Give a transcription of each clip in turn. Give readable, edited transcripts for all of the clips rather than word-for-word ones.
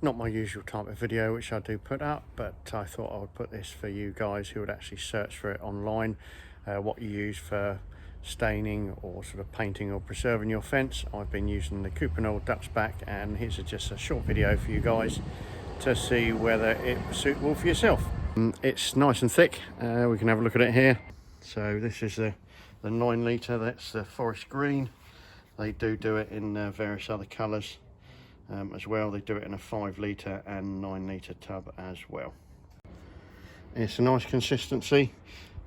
Not my usual type of video which I do put up, but I thought I would put this for you guys who would actually search for it online, what you use for staining or sort of painting or preserving your fence. I've been using the Cuprinol Ducksback, and here's just a short video for you guys to see whether it's suitable for yourself. It's nice and thick. We can have a look at it here. So this is the 9 litre, that's the forest green. They do it in various other colours as well. They do it in a 5 litre and 9 litre tub as well. It's a nice consistency.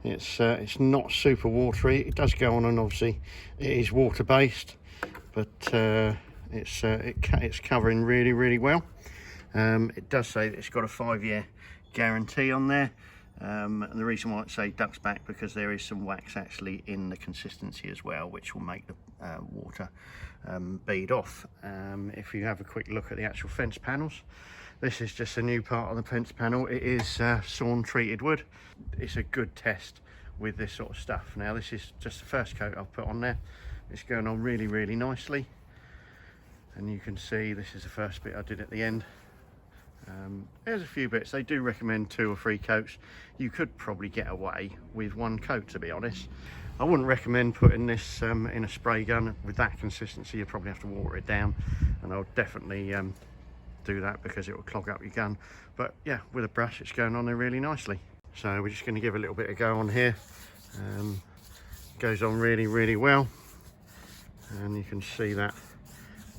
It's not super watery. It does go on, and obviously it is water based, but it's covering really well. It does say that it's got a 5-year guarantee on there, and the reason why I say Ducksback, because there is some wax actually in the consistency as well, which will make the water bead off. If you have a quick look at the actual fence panels, this is just a new part of the fence panel. It is sawn treated wood. It's a good test with this sort of stuff. Now this is just the first coat I've put on there. It's going on really nicely, and you can see this is the first bit I did at the end. There's a few bits. They do recommend 2 or 3 coats. You could probably get away with 1 coat, to be honest. I wouldn't recommend putting this in a spray gun with that consistency. You probably have to water it down, and I'll definitely do that because it will clog up your gun. But yeah, with a brush it's going on there really nicely. So we're just going to give a little bit of go on here. Goes on really well, and you can see that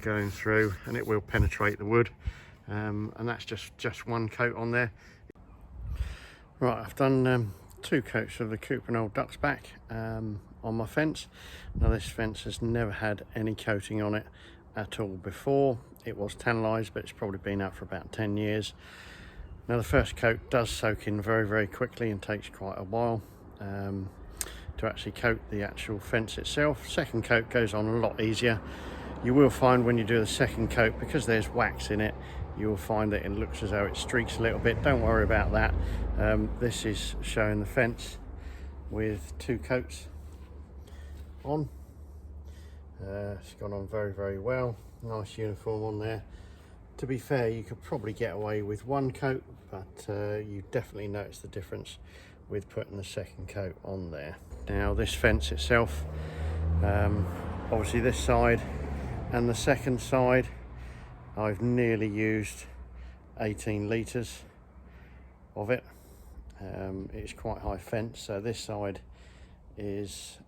going through, and it will penetrate the wood. And that's just 1 coat on there. Right, I've done 2 coats of the Cuprinol Ducksback on my fence. Now this fence has never had any coating on it at all before. It was tannalised, but it's probably been out for about 10 years. Now the first coat does soak in very quickly and takes quite a while to actually coat the actual fence itself. Second coat goes on a lot easier. You will find when you do the second coat, because there's wax in it, you will find that it looks as though it streaks a little bit. Don't worry about that. This is showing the fence with 2 coats on. It's gone on very well. Nice uniform on there. To be fair, you could probably get away with 1 coat, but you definitely notice the difference with putting the second coat on there. Now this fence itself, obviously this side and the second side, I've nearly used 18 litres of it. It's quite high fence, so this side is,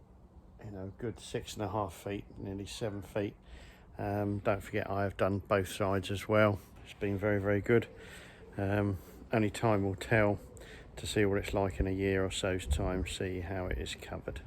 you know, good 6.5 feet, nearly 7 feet. Don't forget I have done both sides as well. It's been very good. Only time will tell to see what it's like in a year or so's time, see how it is covered.